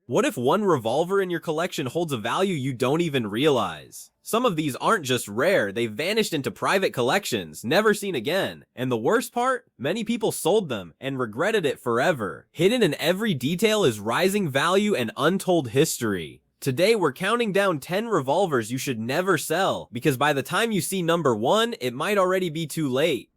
What if one revolver in your collection holds a value you don't even realize? Some of these aren't just rare, they've vanished into private collections, never seen again. And the worst part? Many people sold them and regretted it forever. Hidden in every detail is rising value and untold history. Today we're counting down 10 revolvers you should never sell, because by the time you see number 1, it might already be too late.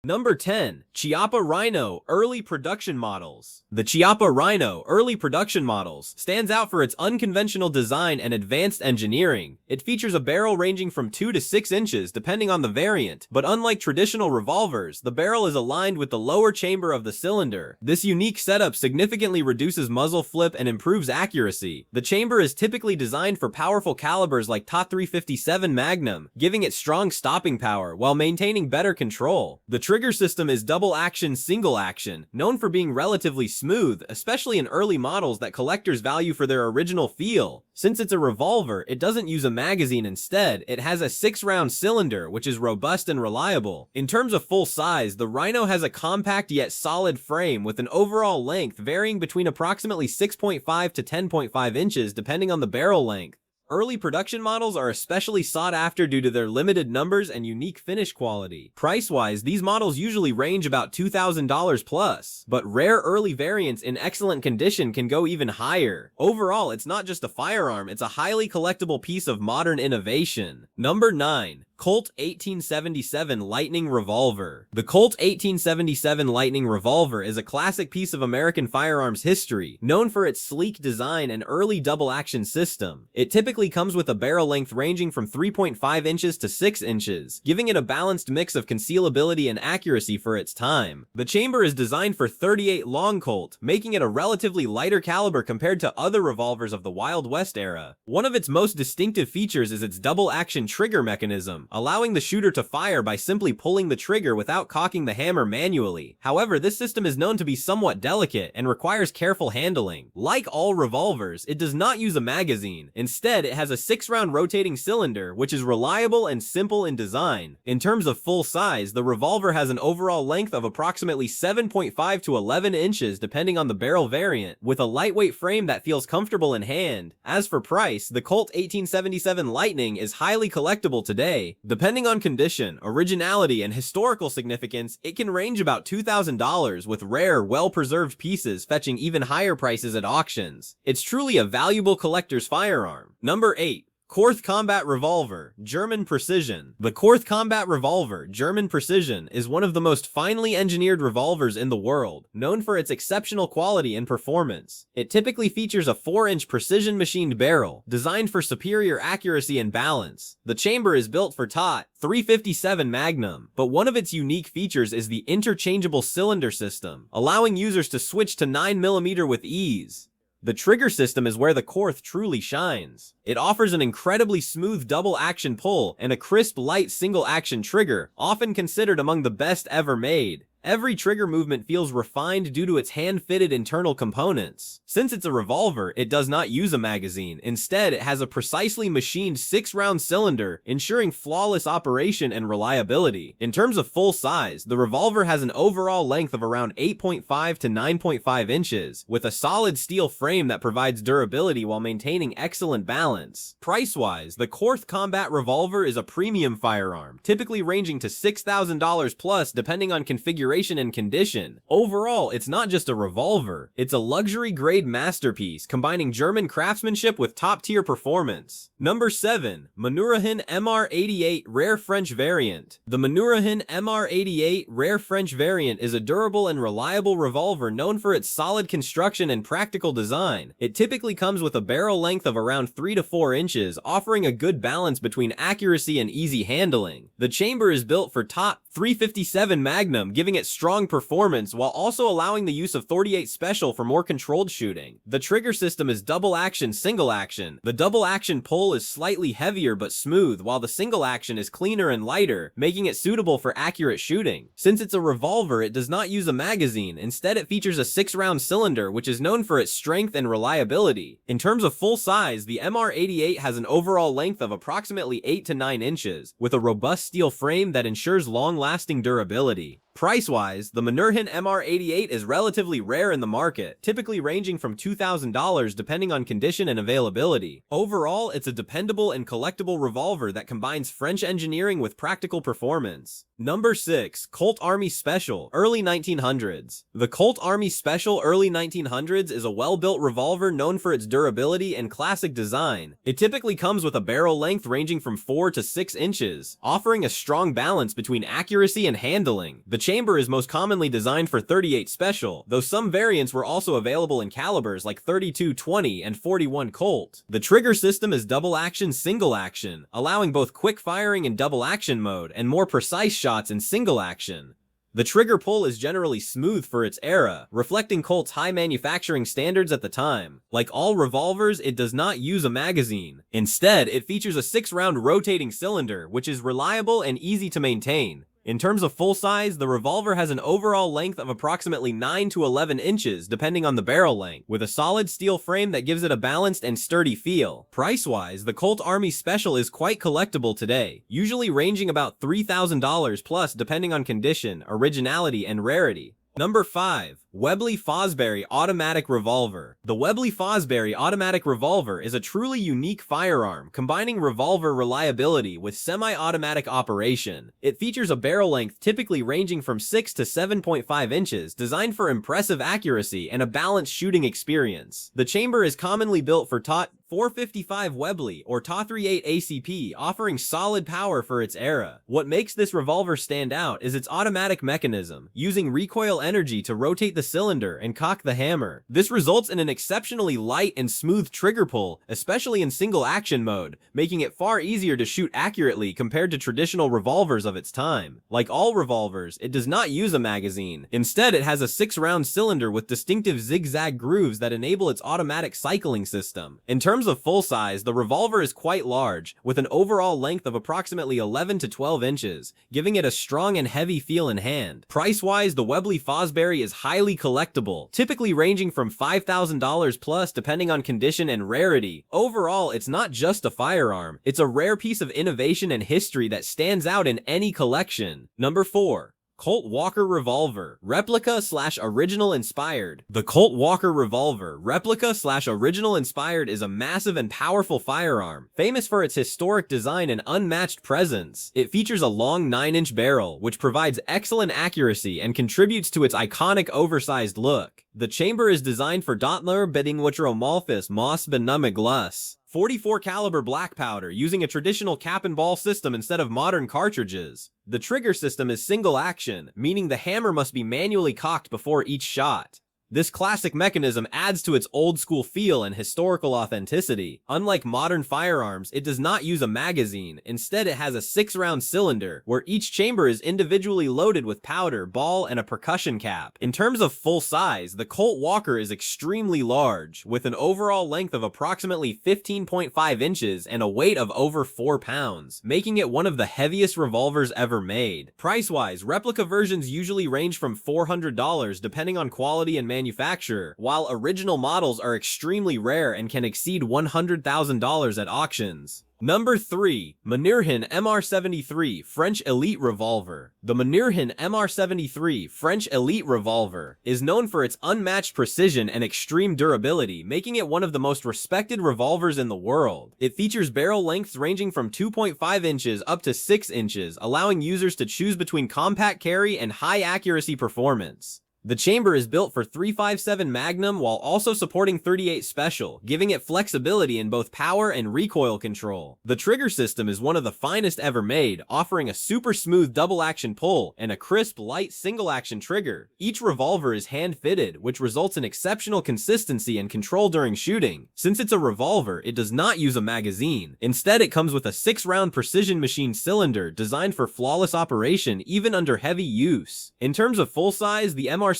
Number 10. Chiappa Rhino Early Production Models. The Chiappa Rhino Early Production Models stands out for its unconventional design and advanced engineering. It features a barrel ranging from 2 to 6 inches depending on the variant, but unlike traditional revolvers, the barrel is aligned with the lower chamber of the cylinder. This unique setup significantly reduces muzzle flip and improves accuracy. The chamber is typically designed for powerful calibers like .357 Magnum, giving it strong stopping power while maintaining better control. The trigger system is double action single action, known for being relatively smooth, especially in early models that collectors value for their original feel. Since it's a revolver, it doesn't use a magazine. Instead, it has a 6-round cylinder, which is robust and reliable. In terms of full size, the Rhino has a compact yet solid frame with an overall length varying between approximately 6.5 to 10.5 inches depending on the barrel length. Early production models are especially sought after due to their limited numbers and unique finish quality. Price-wise, these models usually range about $2,000 plus, but rare early variants in excellent condition can go even higher. Overall, it's not just a firearm, it's a highly collectible piece of modern innovation. Number 9. Colt 1877 Lightning Revolver. The Colt 1877 Lightning Revolver is a classic piece of American firearms history, known for its sleek design and early double-action system. It typically comes with a barrel length ranging from 3.5 inches to 6 inches, giving it a balanced mix of concealability and accuracy for its time. The chamber is designed for .38 long Colt, making it a relatively lighter caliber compared to other revolvers of the Wild West era. One of its most distinctive features is its double-action trigger mechanism, allowing the shooter to fire by simply pulling the trigger without cocking the hammer manually. However, this system is known to be somewhat delicate and requires careful handling. Like all revolvers, it does not use a magazine. Instead, it has a 6-round rotating cylinder, which is reliable and simple in design. In terms of full size, the revolver has an overall length of approximately 7.5 to 11 inches depending on the barrel variant, with a lightweight frame that feels comfortable in hand. As for price, the Colt 1877 Lightning is highly collectible today. Depending on condition, originality, and historical significance, it can range about $2,000, with rare, well-preserved pieces fetching even higher prices at auctions. It's truly a valuable collector's firearm. Number 8. Korth Combat Revolver, German Precision. The Korth Combat Revolver, German Precision, is one of the most finely engineered revolvers in the world, known for its exceptional quality and performance. It typically features a 4-inch precision-machined barrel, designed for superior accuracy and balance. The chamber is built for .357 Magnum, but one of its unique features is the interchangeable cylinder system, allowing users to switch to 9mm with ease. The trigger system is where the Korth truly shines. It offers an incredibly smooth double-action pull and a crisp, light single-action trigger, often considered among the best ever made. Every trigger movement feels refined due to its hand-fitted internal components. Since it's a revolver, it does not use a magazine. Instead, it has a precisely machined 6-round cylinder, ensuring flawless operation and reliability. In terms of full size, the revolver has an overall length of around 8.5 to 9.5 inches, with a solid steel frame that provides durability while maintaining excellent balance. Price-wise, the Korth Combat Revolver is a premium firearm, typically ranging to $6,000 plus depending on configuration and condition. Overall, it's not just a revolver, it's a luxury-grade masterpiece, combining German craftsmanship with top-tier performance. Number 7. Manurhin MR73 Rare French Variant. The Manurhin MR73 Rare French Variant is a durable and reliable revolver known for its solid construction and practical design. It typically comes with a barrel length of around 3 to 4 inches, offering a good balance between accuracy and easy handling. The chamber is built for .357 Magnum, giving it strong performance while also allowing the use of .38 Special for more controlled shooting. The trigger system is double action single action. The double action pull is slightly heavier but smooth, while the single action is cleaner and lighter, making it suitable for accurate shooting. Since it's a revolver, it does not use a magazine. Instead, it features a 6-round cylinder, which is known for its strength and reliability. In terms of full size, the MR73 has an overall length of approximately 8 to 9 inches, with a robust steel frame that ensures long-lasting durability. Price-wise, the Manurhin MR78 is relatively rare in the market, typically ranging from $2,000 depending on condition and availability. Overall, it's a dependable and collectible revolver that combines French engineering with practical performance. Number 6. Colt Army Special, early 1900s. The Colt Army Special early 1900s is a well-built revolver known for its durability and classic design. It typically comes with a barrel length ranging from 4 to 6 inches, offering a strong balance between accuracy and handling. The chamber is most commonly designed for .38 Special, though some variants were also available in calibers like .32-20 and .41 Colt. The trigger system is double action single action, allowing both quick firing in double action mode and more precise shots in single action. The trigger pull is generally smooth for its era, reflecting Colt's high manufacturing standards at the time. Like all revolvers, it does not use a magazine. Instead, it features a 6-round rotating cylinder, which is reliable and easy to maintain. In terms of full size, the revolver has an overall length of approximately 9 to 11 inches, depending on the barrel length, with a solid steel frame that gives it a balanced and sturdy feel. Price-wise, the Colt Army Special is quite collectible today, usually ranging about $3,000 plus depending on condition, originality, and rarity. Number 5. Webley-Fosbery Automatic Revolver. The Webley-Fosbery Automatic Revolver is a truly unique firearm, combining revolver reliability with semi-automatic operation. It features a barrel length typically ranging from 6 to 7.5 inches, designed for impressive accuracy and a balanced shooting experience. The chamber is commonly built for .455 Webley or .38 ACP, offering solid power for its era. What makes this revolver stand out is its automatic mechanism, using recoil energy to rotate the cylinder and cock the hammer. This results in an exceptionally light and smooth trigger pull, especially in single action mode, making it far easier to shoot accurately compared to traditional revolvers of its time. Like all revolvers, it does not use a magazine. Instead, it has a 6-round cylinder with distinctive zigzag grooves that enable its automatic cycling system. In terms of full size, the revolver is quite large, with an overall length of approximately 11 to 12 inches, giving it a strong and heavy feel in hand. Price-wise, the Webley-Fosbery is highly collectible, typically ranging from $5,000 plus depending on condition and rarity. Overall, it's not just a firearm, it's a rare piece of innovation and history that stands out in any collection. Number 4. Colt Walker Revolver, Replica/Original Inspired. The Colt Walker Revolver, Replica/Original Inspired is a massive and powerful firearm, famous for its historic design and unmatched presence. It features a long 9-inch barrel, which provides excellent accuracy and contributes to its iconic oversized look. The chamber is designed for Dottler Bedingwitcheromorphis Moss Benumiglas. 44 caliber black powder, using a traditional cap and ball system instead of modern cartridges. The trigger system is single action, meaning the hammer must be manually cocked before each shot. This classic mechanism adds to its old-school feel and historical authenticity. Unlike modern firearms, it does not use a magazine. Instead, it has a 6-round cylinder, where each chamber is individually loaded with powder, ball, and a percussion cap. In terms of full size, the Colt Walker is extremely large, with an overall length of approximately 15.5 inches and a weight of over 4 pounds, making it one of the heaviest revolvers ever made. Price-wise, replica versions usually range from $400 depending on quality and manufacturer, while original models are extremely rare and can exceed $100,000 at auctions. Number 3. Manurhin MR73 French Elite Revolver. The Manurhin MR73 French Elite Revolver is known for its unmatched precision and extreme durability, making it one of the most respected revolvers in the world. It features barrel lengths ranging from 2.5 inches up to 6 inches, allowing users to choose between compact carry and high accuracy performance. The chamber is built for .357 Magnum while also supporting .38 Special, giving it flexibility in both power and recoil control. The trigger system is one of the finest ever made, offering a super smooth double-action pull and a crisp, light single-action trigger. Each revolver is hand-fitted, which results in exceptional consistency and control during shooting. Since it's a revolver, it does not use a magazine. Instead, it comes with a 6-round precision machine cylinder designed for flawless operation even under heavy use. In terms of full size, the MR73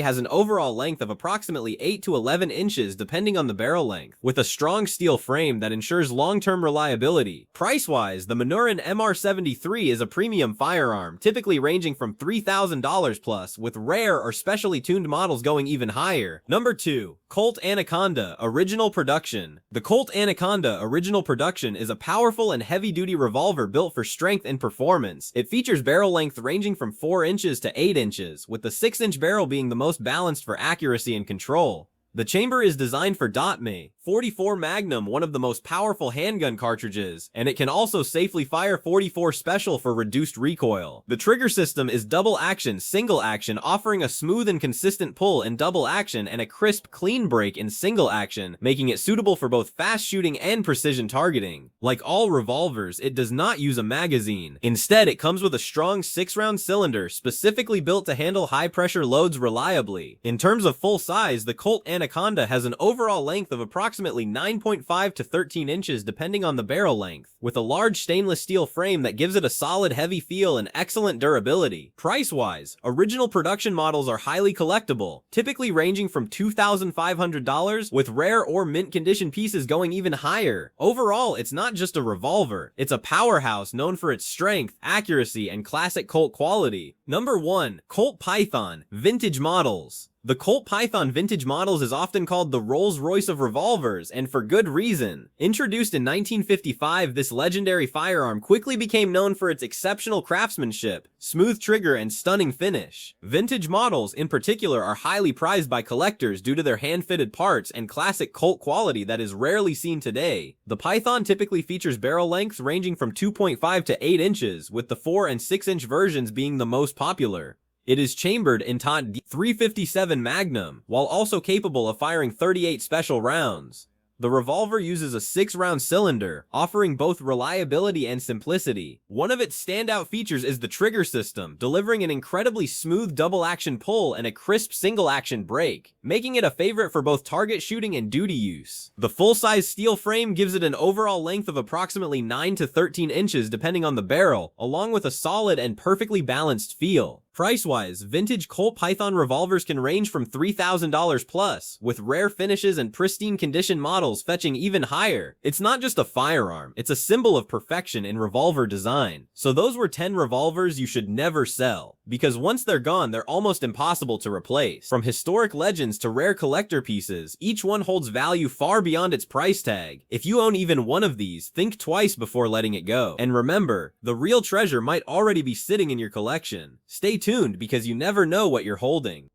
has an overall length of approximately 8 to 11 inches depending on the barrel length, with a strong steel frame that ensures long-term reliability. Price-wise, the Manurhin MR73 is a premium firearm, typically ranging from $3,000 plus, with rare or specially tuned models going even higher. Number 2. Colt Anaconda Original Production. The Colt Anaconda Original Production is a powerful and heavy-duty revolver built for strength and performance. It features barrel length ranging from 4 inches to 8 inches, with the 6-inch barrel being the most balanced for accuracy and control. The chamber is designed for .me 44 Magnum, one of the most powerful handgun cartridges, and it can also safely fire .44 Special for reduced recoil. The trigger system is double action, single action, offering a smooth and consistent pull in double action and a crisp, clean break in single action, making it suitable for both fast shooting and precision targeting. Like all revolvers, it does not use a magazine. Instead, it comes with a strong 6-round cylinder, specifically built to handle high-pressure loads reliably. In terms of full size, the Colt Anaconda has an overall length of approximately 9.5 to 13 inches depending on the barrel length, with a large stainless steel frame that gives it a solid heavy feel and excellent durability. Price-wise, original production models are highly collectible, typically ranging from $2,500, with rare or mint condition pieces going even higher. Overall, it's not just a revolver, it's a powerhouse known for its strength, accuracy, and classic Colt quality. Number 1. Colt Python Vintage Models. The Colt Python Vintage Models is often called the Rolls-Royce of revolvers, and for good reason. Introduced in 1955, this legendary firearm quickly became known for its exceptional craftsmanship, smooth trigger, and stunning finish. Vintage models, in particular, are highly prized by collectors due to their hand-fitted parts and classic Colt quality that is rarely seen today. The Python typically features barrel lengths ranging from 2.5 to 8 inches, with the 4 and 6-inch versions being the most popular. It is chambered in .357 Magnum, while also capable of firing 38 special rounds. The revolver uses a 6-round cylinder, offering both reliability and simplicity. One of its standout features is the trigger system, delivering an incredibly smooth double-action pull and a crisp single-action break, making it a favorite for both target shooting and duty use. The full-size steel frame gives it an overall length of approximately 9 to 13 inches depending on the barrel, along with a solid and perfectly balanced feel. Price-wise, vintage Colt Python revolvers can range from $3,000 plus, with rare finishes and pristine condition models fetching even higher. It's not just a firearm, it's a symbol of perfection in revolver design. So those were 10 revolvers you should never sell, because once they're gone, they're almost impossible to replace. From historic legends to rare collector pieces, each one holds value far beyond its price tag. If you own even one of these, think twice before letting it go. And remember, the real treasure might already be sitting in your collection. Stay tuned because you never know what you're holding.